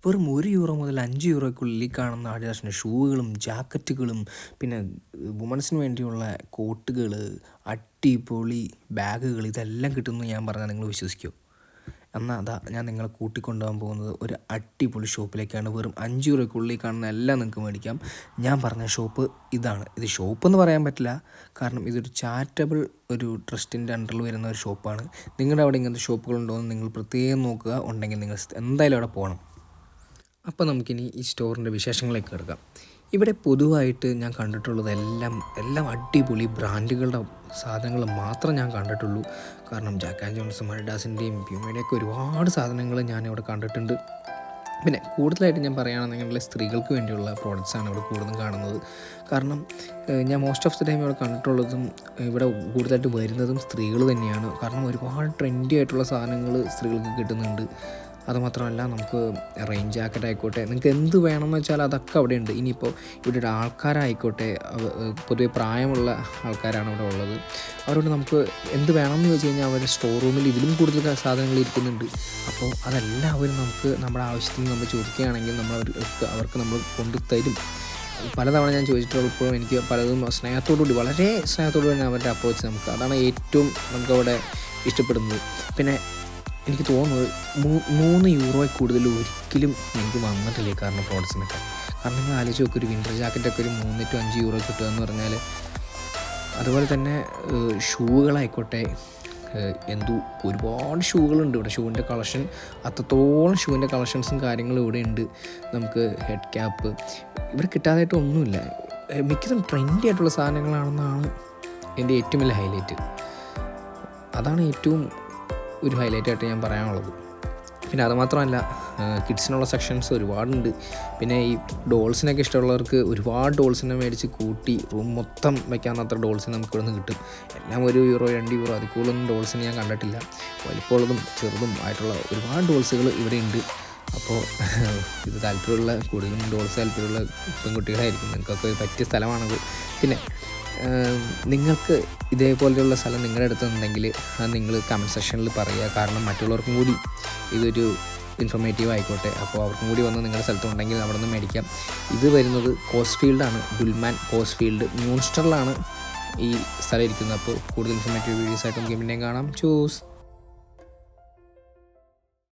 വെറും €1 മുതൽ €5 കാണുന്ന അഡിഡാസിൻ്റെ ഷൂകളും ജാക്കറ്റുകളും പിന്നെ വുമൺസിന് വേണ്ടിയുള്ള കോട്ടുകൾ, അടിപൊളി ബാഗുകൾ ഇതെല്ലാം കിട്ടുമെന്ന് ഞാൻ പറഞ്ഞാൽ നിങ്ങൾ വിശ്വസിക്കുമോ? എന്നാൽ അതാ ഞാൻ നിങ്ങളെ കൂട്ടിക്കൊണ്ടുപോകാൻ പോകുന്നത് ഒരു അടിപൊളി ഷോപ്പിലേക്കാണ്. വെറും €5 കാണുന്ന എല്ലാം നിങ്ങൾക്ക് മേടിക്കാം. ഞാൻ പറഞ്ഞ ഷോപ്പ് ഇതാണ്. ഇത് ഷോപ്പെന്ന് പറയാൻ പറ്റില്ല, കാരണം ഇതൊരു ചാരിറ്റബിൾ ഒരു ട്രസ്റ്റിൻ്റെ അണ്ടറിൽ വരുന്ന ഒരു ഷോപ്പാണ്. നിങ്ങളുടെ അവിടെ ഇങ്ങനത്തെ ഷോപ്പുകളുണ്ടോ എന്ന് നിങ്ങൾ പ്രത്യേകം നോക്കുക. ഉണ്ടെങ്കിൽ നിങ്ങൾ എന്തായാലും അവിടെ പോകണം. അപ്പോൾ നമുക്കിനി ഈ സ്റ്റോറിൻ്റെ വിശേഷങ്ങളിലേക്ക് കിടക്കാം. ഇവിടെ പൊതുവായിട്ട് ഞാൻ കണ്ടിട്ടുള്ളത് എല്ലാം അടിപൊളി ബ്രാൻഡുകളുടെ സാധനങ്ങൾ മാത്രം ഞാൻ കണ്ടിട്ടുള്ളൂ. കാരണം ജാക്ക് ആൻഡ് ജോൺസും അഡിഡാസിൻ്റെയും പ്യൂമയുടെയൊക്കെ ഒരുപാട് സാധനങ്ങൾ ഞാനിവിടെ കണ്ടിട്ടുണ്ട്. പിന്നെ കൂടുതലായിട്ട് ഞാൻ പറയുകയാണെന്നുണ്ടെങ്കിൽ സ്ത്രീകൾക്ക് വേണ്ടിയുള്ള പ്രോഡക്റ്റ്സാണ് ഇവിടെ കൂടുതലും കാണുന്നത്. കാരണം ഞാൻ മോസ്റ്റ് ഓഫ് ദി ടൈം ഇവിടെ കണ്ടിട്ടുള്ളതും ഇവിടെ കൂടുതലായിട്ട് വരുന്നതും സ്ത്രീകൾ തന്നെയാണ്. കാരണം ഒരുപാട് ട്രെൻഡി ആയിട്ടുള്ള സാധനങ്ങൾ സ്ത്രീകൾക്ക് കിട്ടുന്നുണ്ട്. അതുമാത്രമല്ല, നമുക്ക് റെയിൻ ജാക്കറ്റ് ആയിക്കോട്ടെ, നിങ്ങൾക്ക് എന്ത് വേണമെന്ന് വെച്ചാൽ അതൊക്കെ അവിടെ ഉണ്ട്. ഇനിയിപ്പോൾ ഇവിടെ ആൾക്കാരായിക്കോട്ടെ, പൊതുവെ പ്രായമുള്ള ആൾക്കാരാണ് ഇവിടെ ഉള്ളത്. അവരോട് നമുക്ക് എന്ത് വേണമെന്ന് വെച്ച് കഴിഞ്ഞാൽ അവരുടെ സ്റ്റോർ റൂമിൽ ഇതിലും കൂടുതൽ സാധനങ്ങൾ ഇരിക്കുന്നുണ്ട്. അപ്പോൾ അതെല്ലാം അവർ നമുക്ക് നമ്മുടെ ആവശ്യത്തിന് നമ്മൾ ചോദിക്കുകയാണെങ്കിൽ അവർക്ക് നമ്മൾ കൊണ്ടുതരും. പലതവണ ഞാൻ ചോദിച്ചിട്ടുള്ളപ്പോഴും എനിക്ക് പലതും സ്നേഹത്തോടുകൂടി, വളരെ സ്നേഹത്തോടുകൂടി അവരുടെ അപ്രോച്ച് അതാണ് ഏറ്റവും നമുക്കവിടെ ഇഷ്ടപ്പെടുന്നത്. പിന്നെ എനിക്ക് തോന്നുന്നത് €3 കൂടുതൽ ഒരിക്കലും എനിക്ക് വന്നിട്ടില്ല ഈ കാരണം പ്രോഡക്ട്സിനൊക്കെ. കാരണം നിങ്ങൾ ആലോചിച്ച് നോക്കുക, ഒരു വിൻ്റർ ജാക്കറ്റൊക്കെ ഒരു €3 to €5 കിട്ടുക എന്ന് പറഞ്ഞാൽ. അതുപോലെ തന്നെ ഷൂകളായിക്കോട്ടെ, ഒരുപാട് ഷൂകളുണ്ട് ഇവിടെ. ഷൂവിൻ്റെ കളക്ഷൻ, അത്രത്തോളം ഷൂവിൻ്റെ കളക്ഷൻസും കാര്യങ്ങളും ഇവിടെ ഉണ്ട്. നമുക്ക് ഹെഡ് ക്യാപ്പ് ഇവിടെ കിട്ടാതായിട്ട് ഒന്നുമില്ല. മിക്കതും ട്രെൻഡി ആയിട്ടുള്ള സാധനങ്ങളാണെന്നാണ് എൻ്റെ ഏറ്റവും വലിയ ഹൈലൈറ്റ്. അതാണ് ഏറ്റവും ഒരു ഹൈലൈറ്റായിട്ട് ഞാൻ പറയാനുള്ളത്. പിന്നെ അതുമാത്രമല്ല, കിഡ്സിനുള്ള സെക്ഷൻസ് ഒരുപാടുണ്ട്. പിന്നെ ഈ ഡോൾസിനൊക്കെ ഇഷ്ടമുള്ളവർക്ക് ഒരുപാട് ഡോൾസിനെ മേടിച്ച് കൂട്ടി റൂം മൊത്തം വയ്ക്കാവുന്നത്ര ഡോൾസിന് നമുക്ക് ഇവിടെ നിന്ന് കിട്ടും. എല്ലാം €1, €2 അതിൽ കൂടുതലൊന്നും ഡോൾസിന് ഞാൻ കണ്ടിട്ടില്ല. വലിപ്പമുള്ളതും ചെറുതും ആയിട്ടുള്ള ഒരുപാട് ഡോൾസുകൾ ഇവിടെ ഉണ്ട്. അപ്പോൾ ഇത് കൂടുതലും ഡോൾസ് താല്പര്യമുള്ള പെൺകുട്ടികളായിരിക്കും. നിങ്ങൾക്കൊക്കെ പറ്റിയ സ്ഥലമാണത്. പിന്നെ നിങ്ങൾക്ക് ഇതേപോലെയുള്ള സ്ഥലം നിങ്ങളുടെ അടുത്തുണ്ടെങ്കിൽ അത് നിങ്ങൾ കമൻറ്റ് സെക്ഷനിൽ പറയുക. കാരണം മറ്റുള്ളവർക്കും കൂടി ഇതൊരു ഇൻഫോർമേറ്റീവ് ആയിക്കോട്ടെ. അപ്പോൾ അവർക്കും കൂടി വന്ന് നിങ്ങളുടെ സ്ഥലത്തുണ്ടെങ്കിൽ അവിടെ നിന്ന് മേടിക്കാം. ഇത് വരുന്നത് കോസ്ഫീൽഡാണ്, ഡുൽമാൻ കോസ്ഫീൽഡ് മ്യൂൺസ്റ്ററിലാണ് ഈ സ്ഥലം ഇരിക്കുന്നത്. അപ്പോൾ കൂടുതൽ ഇൻഫോർമേറ്റീവ് വീഡിയോസായിട്ട് നമുക്ക് പിന്നെയും കാണാം. ചൂസ്.